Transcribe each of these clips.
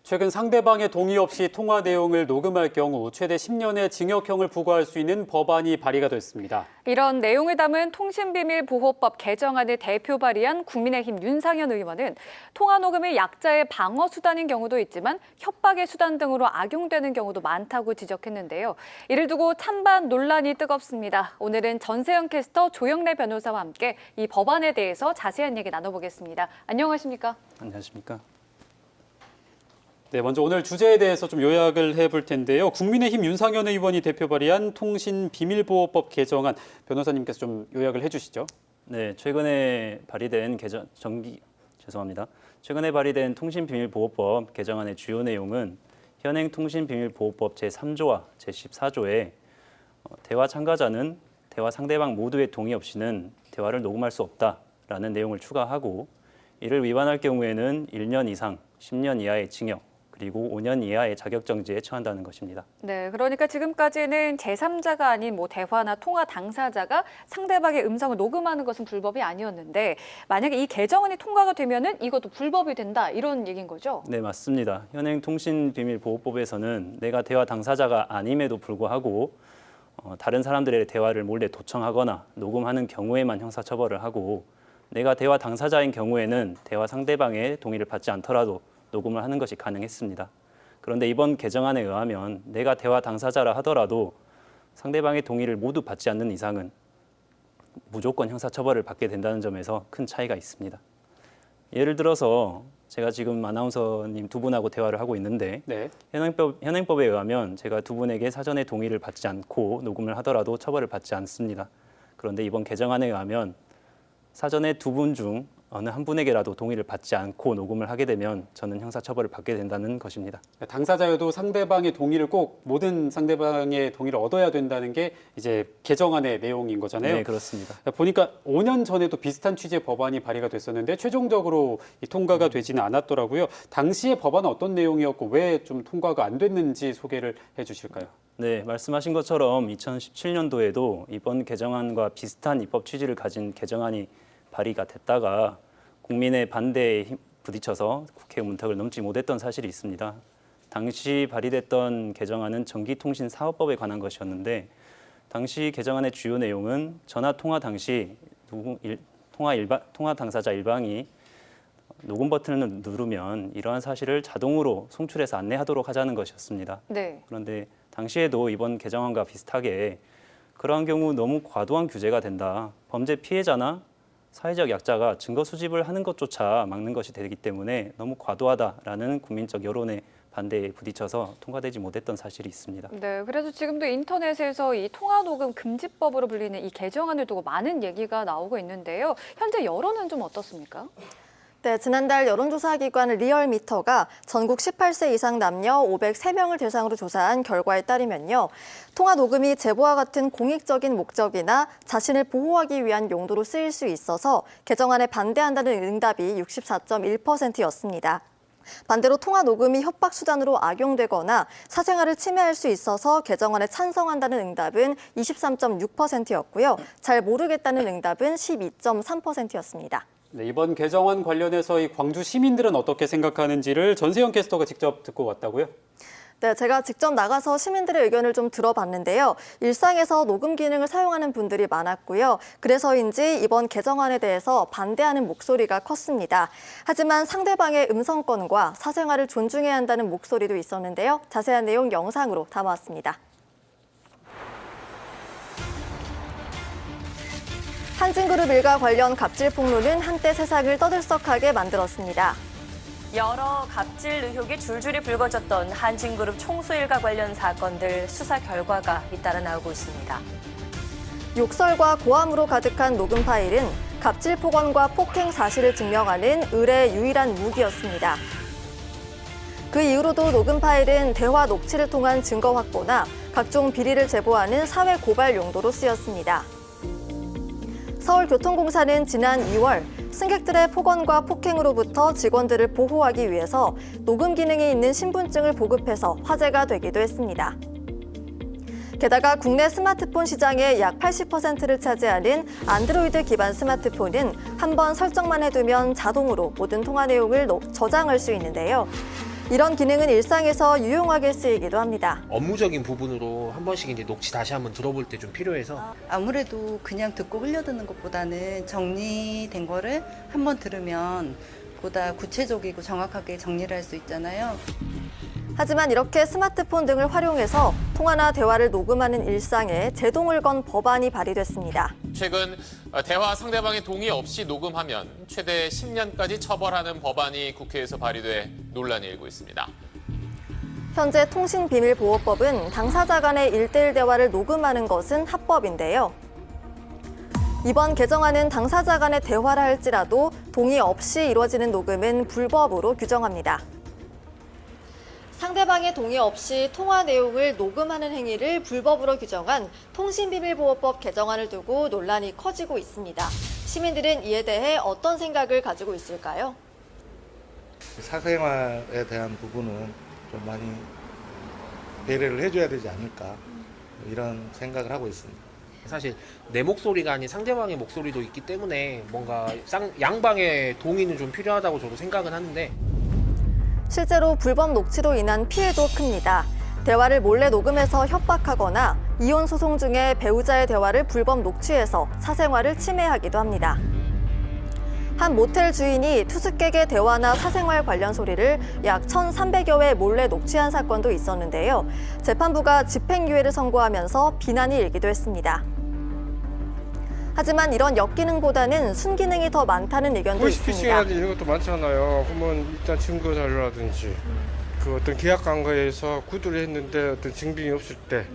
최근 상대방의 동의 없이 통화 내용을 녹음할 경우 최대 10년의 징역형을 부과할 수 있는 법안이 발의가 됐습니다. 이런 내용을 담은 통신비밀보호법 개정안을 대표 발의한 국민의힘 윤상현 의원은 통화 녹음이 약자의 방어 수단인 경우도 있지만 협박의 수단 등으로 악용되는 경우도 많다고 지적했는데요. 이를 두고 찬반 논란이 뜨겁습니다. 오늘은 전세영 캐스터 조영래 변호사와 함께 이 법안에 대해서 자세한 얘기 나눠보겠습니다. 안녕하십니까? 안녕하십니까? 네, 먼저 오늘 주제에 대해서 좀 요약을 해볼 텐데요. 국민의힘 윤상현 의원이 대표 발의한 통신비밀보호법 개정안, 변호사님께서 좀 요약을 해주시죠. 네, 최근에 발의된 최근에 발의된 통신비밀보호법 개정안의 주요 내용은 현행 통신비밀보호법 제3조와 제14조에 대화 참가자는 대화 상대방 모두의 동의 없이는 대화를 녹음할 수 없다라는 내용을 추가하고 이를 위반할 경우에는 1년 이상 10년 이하의 징역 그리고 5년 이하의 자격정지에 처한다는 것입니다. 네, 그러니까 지금까지는 제3자가 아닌 대화나 통화 당사자가 상대방의 음성을 녹음하는 것은 불법이 아니었는데 만약에 이 개정안이 통과가 되면은 이것도 불법이 된다 이런 얘기인 거죠? 네, 맞습니다. 현행 통신비밀보호법에서는 내가 대화 당사자가 아님에도 불구하고 다른 사람들의 대화를 몰래 도청하거나 녹음하는 경우에만 형사처벌을 하고 내가 대화 당사자인 경우에는 대화 상대방의 동의를 받지 않더라도 녹음을 하는 것이 가능했습니다. 그런데 이번 개정안에 의하면 내가 대화 당사자라 하더라도 상대방의 동의를 모두 받지 않는 이상은 무조건 형사처벌을 받게 된다는 점에서 큰 차이가 있습니다. 예를 들어서 제가 지금 아나운서님 두 분하고 대화를 하고 있는데 네. 현행법에 의하면 제가 두 분에게 사전에 동의를 받지 않고 녹음을 하더라도 처벌을 받지 않습니다. 그런데 이번 개정안에 의하면 사전에 두 분 중 어느 한 분에게라도 동의를 받지 않고 녹음을 하게 되면 저는 형사처벌을 받게 된다는 것입니다. 당사자여도 상대방의 동의를 꼭 모든 상대방의 동의를 얻어야 된다는 게 이제 개정안의 내용인 거잖아요. 네, 그렇습니다. 보니까 5년 전에도 비슷한 취지의 법안이 발의가 됐었는데 최종적으로 통과가 되지는 않았더라고요. 당시의 법안은 어떤 내용이었고 왜 좀 통과가 안 됐는지 소개를 해주실까요? 네, 말씀하신 것처럼 2017년도에도 이번 개정안과 비슷한 입법 취지를 가진 개정안이 발의가 됐다가 국민의 반대에 부딪혀서 국회 문턱을 넘지 못했던 사실이 있습니다. 당시 발의됐던 개정안은 전기통신사업법에 관한 것이었는데 당시 개정안의 주요 내용은 전화 통화 당시 통화 당사자 일방이 녹음 버튼을 누르면 이러한 사실을 자동으로 송출해서 안내하도록 하자는 것이었습니다. 네. 그런데 당시에도 이번 개정안과 비슷하게 그러한 경우 너무 과도한 규제가 된다. 범죄 피해자나 사회적 약자가 증거 수집을 하는 것조차 막는 것이 되기 때문에 너무 과도하다라는 국민적 여론의 반대에 부딪혀서 통과되지 못했던 사실이 있습니다. 네, 그래서 지금도 인터넷에서 이 통화녹음 금지법으로 불리는 이 개정안을 두고 많은 얘기가 나오고 있는데요. 현재 여론은 좀 어떻습니까? 네, 지난달 여론조사 기관 리얼미터가 전국 18세 이상 남녀 503명을 대상으로 조사한 결과에 따르면요. 통화 녹음이 제보와 같은 공익적인 목적이나 자신을 보호하기 위한 용도로 쓰일 수 있어서 개정안에 반대한다는 응답이 64.1%였습니다. 반대로 통화 녹음이 협박 수단으로 악용되거나 사생활을 침해할 수 있어서 개정안에 찬성한다는 응답은 23.6%였고요. 잘 모르겠다는 응답은 12.3%였습니다. 네, 이번 개정안 관련해서 이 광주 시민들은 어떻게 생각하는지를 전세영 캐스터가 직접 듣고 왔다고요? 네, 제가 직접 나가서 시민들의 의견을 좀 들어봤는데요. 일상에서 녹음 기능을 사용하는 분들이 많았고요. 그래서인지 이번 개정안에 대해서 반대하는 목소리가 컸습니다. 하지만 상대방의 음성권과 사생활을 존중해야 한다는 목소리도 있었는데요. 자세한 내용 영상으로 담아왔습니다. 한진그룹 일가 관련 갑질 폭로는 한때 세상을 떠들썩하게 만들었습니다. 여러 갑질 의혹이 줄줄이 불거졌던 한진그룹 총수 일가 관련 사건들 수사 결과가 잇따라 나오고 있습니다. 욕설과 고함으로 가득한 녹음 파일은 갑질 폭언과 폭행 사실을 증명하는 을의 유일한 무기였습니다. 그 이후로도 녹음 파일은 대화 녹취를 통한 증거 확보나 각종 비리를 제보하는 사회 고발 용도로 쓰였습니다. 서울교통공사는 지난 2월 승객들의 폭언과 폭행으로부터 직원들을 보호하기 위해서 녹음 기능이 있는 신분증을 보급해서 화제가 되기도 했습니다. 게다가 국내 스마트폰 시장의 약 80%를 차지하는 안드로이드 기반 스마트폰은 한 번 설정만 해두면 자동으로 모든 통화 내용을 저장할 수 있는데요. 이런 기능은 일상에서 유용하게 쓰이기도 합니다. 업무적인 부분으로 한 번씩 이제 녹취 다시 한번 들어볼 때 좀 필요해서 아무래도 그냥 듣고 흘려듣는 것보다는 정리된 거를 한번 들으면 보다 구체적이고 정확하게 정리를 할 수 있잖아요. 하지만 이렇게 스마트폰 등을 활용해서 통화나 대화를 녹음하는 일상에 제동을 건 법안이 발의됐습니다. 최근 대화 상대방의 동의 없이 녹음하면 최대 10년까지 처벌하는 법안이 국회에서 발의돼 논란이 일고 있습니다. 현재 통신비밀보호법은 당사자 간의 1:1 대화를 녹음하는 것은 합법인데요. 이번 개정안은 당사자 간의 대화를 할지라도 동의 없이 이루어지는 녹음은 불법으로 규정합니다. 상대방의 동의 없이 통화 내용을 녹음하는 행위를 불법으로 규정한 통신비밀보호법 개정안을 두고 논란이 커지고 있습니다. 시민들은 이에 대해 어떤 생각을 가지고 있을까요? 사생활에 대한 부분은 좀 많이 배려를 해줘야 되지 않을까 이런 생각을 하고 있습니다. 사실 내 목소리가 아닌 상대방의 목소리도 있기 때문에 뭔가 양방의 동의는 좀 필요하다고 저도 생각은 하는데 실제로 불법 녹취로 인한 피해도 큽니다. 대화를 몰래 녹음해서 협박하거나 이혼 소송 중에 배우자의 대화를 불법 녹취해서 사생활을 침해하기도 합니다. 한 모텔 주인이 투숙객의 대화나 사생활 관련 소리를 약 1,300여 회 몰래 녹취한 사건도 있었는데요. 재판부가 집행유예를 선고하면서 비난이 일기도 했습니다. 하지만 이런 역기능보다는 순기능이 더 많다는 의견도 있습니다. 보이스피싱이라든지 이런 것도 많잖아요. 그러면 일단 증거 자료라든지 그 어떤 계약 관계에서 구두를 했는데 어떤 증빙이 없을 때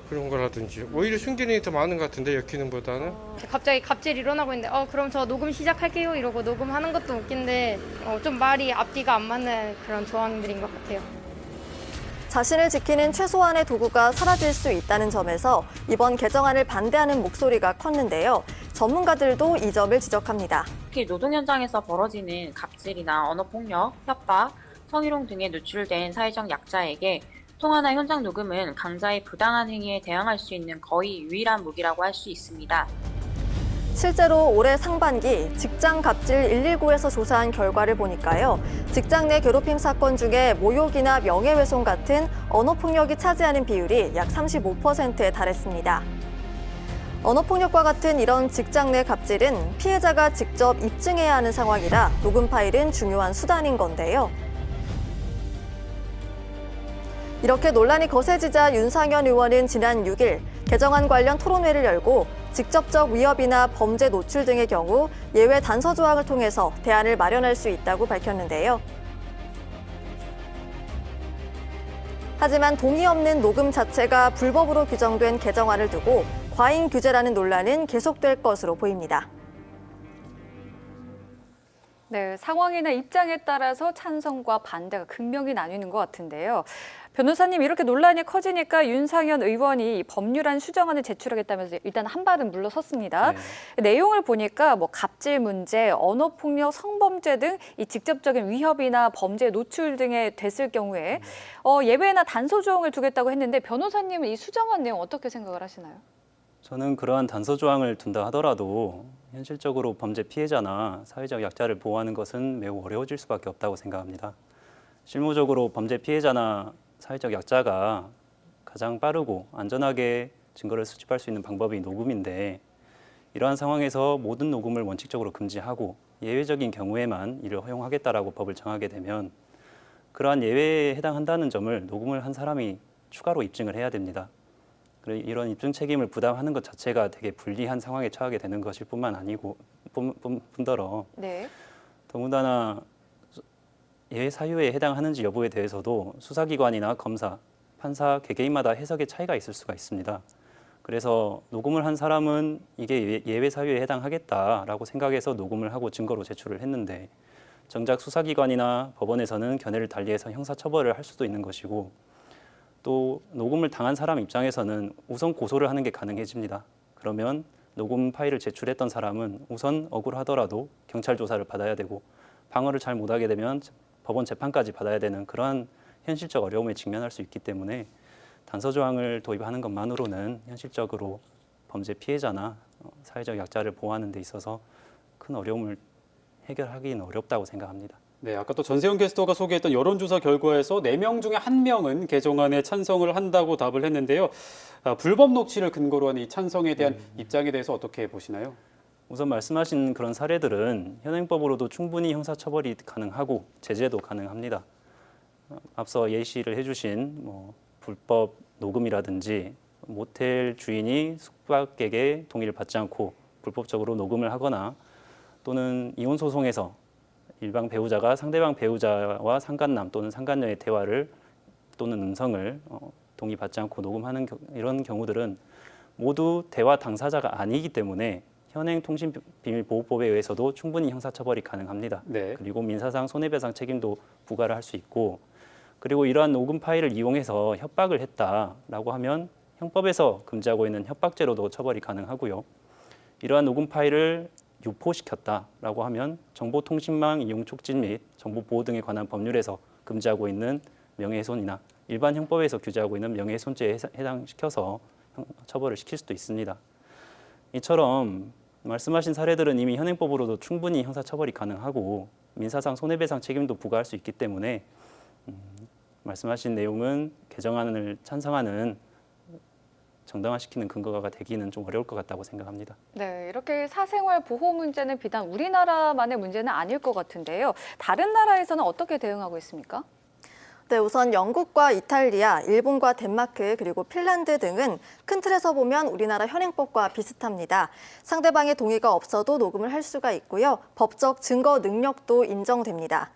그런 거라든지 오히려 순기능이 더 많은 것 같은데 역기능보다는. 갑자기 갑질이 일어나고 있는데 그럼 저 녹음 시작할게요 이러고 녹음하는 것도 웃긴데 좀 말이 앞뒤가 안 맞는 그런 조항들인 것 같아요. 자신을 지키는 최소한의 도구가 사라질 수 있다는 점에서 이번 개정안을 반대하는 목소리가 컸는데요. 전문가들도 이 점을 지적합니다. 특히 노동 현장에서 벌어지는 갑질이나 언어폭력, 협박, 성희롱 등에 노출된 사회적 약자에게 통화나 현장 녹음은 강자의 부당한 행위에 대항할 수 있는 거의 유일한 무기라고 할 수 있습니다. 실제로 올해 상반기 직장 갑질 119에서 조사한 결과를 보니까요. 직장 내 괴롭힘 사건 중에 모욕이나 명예훼손 같은 언어폭력이 차지하는 비율이 약 35%에 달했습니다. 언어폭력과 같은 이런 직장 내 갑질은 피해자가 직접 입증해야 하는 상황이라 녹음 파일은 중요한 수단인 건데요. 이렇게 논란이 거세지자 윤상현 의원은 지난 6일 개정안 관련 토론회를 열고 직접적 위협이나 범죄 노출 등의 경우 예외 단서 조항을 통해서 대안을 마련할 수 있다고 밝혔는데요. 하지만 동의 없는 녹음 자체가 불법으로 규정된 개정안을 두고 과잉 규제라는 논란은 계속될 것으로 보입니다. 네, 상황이나 입장에 따라서 찬성과 반대가 극명히 나뉘는 것 같은데요. 변호사님, 이렇게 논란이 커지니까 윤상현 의원이 법률안 수정안을 제출하겠다면서 일단 한 발은 물러섰습니다. 네. 내용을 보니까 갑질 문제, 언어폭력, 성범죄 등 이 직접적인 위협이나 범죄 노출 등에 됐을 경우에 예외나 단서 조항을 두겠다고 했는데 변호사님은 이 수정안 내용 어떻게 생각을 하시나요? 저는 그러한 단서 조항을 둔다 하더라도 현실적으로 범죄 피해자나 사회적 약자를 보호하는 것은 매우 어려워질 수밖에 없다고 생각합니다. 실무적으로 범죄 피해자나 사회적 약자가 가장 빠르고 안전하게 증거를 수집할 수 있는 방법이 녹음인데 이러한 상황에서 모든 녹음을 원칙적으로 금지하고 예외적인 경우에만 이를 허용하겠다라고 법을 정하게 되면 그러한 예외에 해당한다는 점을 녹음을 한 사람이 추가로 입증을 해야 됩니다. 이런 입증 책임을 부담하는 것 자체가 되게 불리한 상황에 처하게 되는 것일 뿐만 아니고 뿐더러 네. 더군다나 예외 사유에 해당하는지 여부에 대해서도 수사기관이나 검사, 판사 개개인마다 해석의 차이가 있을 수가 있습니다. 그래서 녹음을 한 사람은 이게 예외 사유에 해당하겠다라고 생각해서 녹음을 하고 증거로 제출을 했는데 정작 수사기관이나 법원에서는 견해를 달리해서 형사처벌을 할 수도 있는 것이고 또 녹음을 당한 사람 입장에서는 우선 고소를 하는 게 가능해집니다. 그러면 녹음 파일을 제출했던 사람은 우선 억울하더라도 경찰 조사를 받아야 되고 방어를 잘 못하게 되면 법원 재판까지 받아야 되는 그러한 현실적 어려움에 직면할 수 있기 때문에 단서 조항을 도입하는 것만으로는 현실적으로 범죄 피해자나 사회적 약자를 보호하는 데 있어서 큰 어려움을 해결하기는 어렵다고 생각합니다. 네, 아까 또 전세훈 캐스터가 소개했던 여론조사 결과에서 4명 중에 1명은 개정안에 찬성을 한다고 답을 했는데요. 불법 녹취를 근거로 한 이 찬성에 대한 입장에 대해서 어떻게 보시나요? 우선 말씀하신 그런 사례들은 현행법으로도 충분히 형사처벌이 가능하고 제재도 가능합니다. 앞서 예시를 해주신 불법 녹음이라든지 모텔 주인이 숙박객의 동의를 받지 않고 불법적으로 녹음을 하거나 또는 이혼 소송에서 일방 배우자가 상대방 배우자와 상간남 또는 상간녀의 대화를 또는 음성을 동의받지 않고 녹음하는 이런 경우들은 모두 대화 당사자가 아니기 때문에 현행 통신비밀보호법에 의해서도 충분히 형사처벌이 가능합니다. 네. 그리고 민사상 손해배상 책임도 부과를 할 수 있고, 그리고 이러한 녹음 파일을 이용해서 협박을 했다라고 하면 형법에서 금지하고 있는 협박죄로도 처벌이 가능하고요. 이러한 녹음 파일을 유포시켰다라고 하면 정보통신망 이용 촉진 및 정보보호 등에 관한 법률에서 금지하고 있는 명예훼손이나 일반 형법에서 규제하고 있는 명예훼손죄에 해당시켜서 처벌을 시킬 수도 있습니다. 이처럼 말씀하신 사례들은 이미 현행법으로도 충분히 형사처벌이 가능하고 민사상 손해배상 책임도 부과할 수 있기 때문에 말씀하신 내용은 개정안을 찬성하는 정당화시키는 근거가 되기는 좀 어려울 것 같다고 생각합니다. 네, 이렇게 사생활 보호 문제는 비단 우리나라만의 문제는 아닐 것 같은데요. 다른 나라에서는 어떻게 대응하고 있습니까? 네, 우선 영국과 이탈리아, 일본과 덴마크, 그리고 핀란드 등은 큰 틀에서 보면 우리나라 현행법과 비슷합니다. 상대방의 동의가 없어도 녹음을 할 수가 있고요. 법적 증거 능력도 인정됩니다.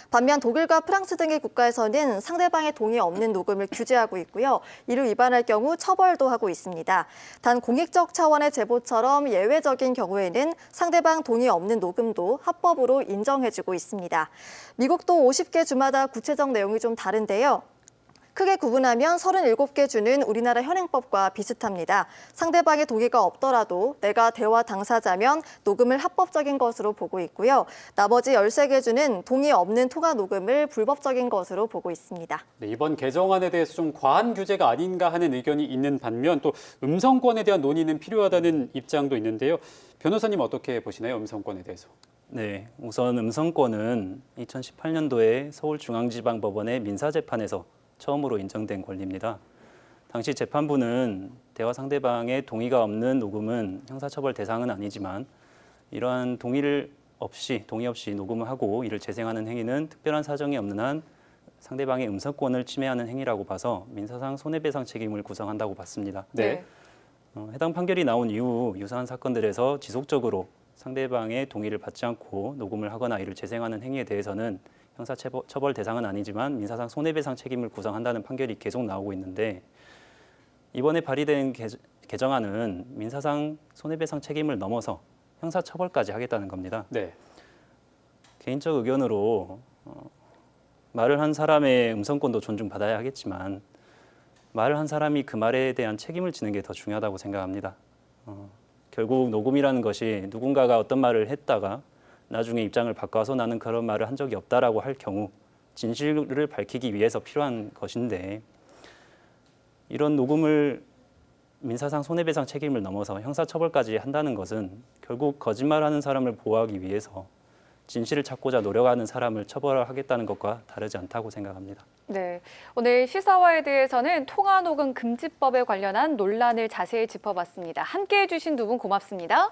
반면 독일과 프랑스 등의 국가에서는 상대방의 동의 없는 녹음을 규제하고 있고요. 이를 위반할 경우 처벌도 하고 있습니다. 단 공익적 차원의 제보처럼 예외적인 경우에는 상대방 동의 없는 녹음도 합법으로 인정해주고 있습니다. 미국도 50개 주마다 구체적 내용이 좀 다른데요. 크게 구분하면 37개 주는 우리나라 현행법과 비슷합니다. 상대방의 동의가 없더라도 내가 대화 당사자면 녹음을 합법적인 것으로 보고 있고요. 나머지 13개 주는 동의 없는 통화 녹음을 불법적인 것으로 보고 있습니다. 네, 이번 개정안에 대해서 좀 과한 규제가 아닌가 하는 의견이 있는 반면 또 음성권에 대한 논의는 필요하다는 입장도 있는데요. 변호사님 어떻게 보시나요? 음성권에 대해서. 네, 우선 음성권은 2018년도에 서울중앙지방법원의 민사재판에서 처음으로 인정된 권리입니다. 당시 재판부는 대화 상대방의 동의가 없는 녹음은 형사처벌 대상은 아니지만 이러한 동의 없이 녹음을 하고 이를 재생하는 행위는 특별한 사정이 없는 한 상대방의 음성권을 침해하는 행위라고 봐서 민사상 손해배상 책임을 구성한다고 봤습니다. 네. 해당 판결이 나온 이후 유사한 사건들에서 지속적으로 상대방의 동의를 받지 않고 녹음을 하거나 이를 재생하는 행위에 대해서는 형사처벌 대상은 아니지만 민사상 손해배상 책임을 구성한다는 판결이 계속 나오고 있는데 이번에 발의된 개정안은 민사상 손해배상 책임을 넘어서 형사처벌까지 하겠다는 겁니다. 네. 개인적 의견으로 말을 한 사람의 음성권도 존중받아야 하겠지만 말을 한 사람이 그 말에 대한 책임을 지는 게 더 중요하다고 생각합니다. 결국 녹음이라는 것이 누군가가 어떤 말을 했다가 나중에 입장을 바꿔서 나는 그런 말을 한 적이 없다라고 할 경우 진실을 밝히기 위해서 필요한 것인데 이런 녹음을 민사상 손해배상 책임을 넘어서 형사처벌까지 한다는 것은 결국 거짓말하는 사람을 보호하기 위해서 진실을 찾고자 노력하는 사람을 처벌하겠다는 것과 다르지 않다고 생각합니다. 네, 오늘 시사화에 대해서는 통화녹음 금지법에 관련한 논란을 자세히 짚어봤습니다. 함께해 주신 두 분 고맙습니다.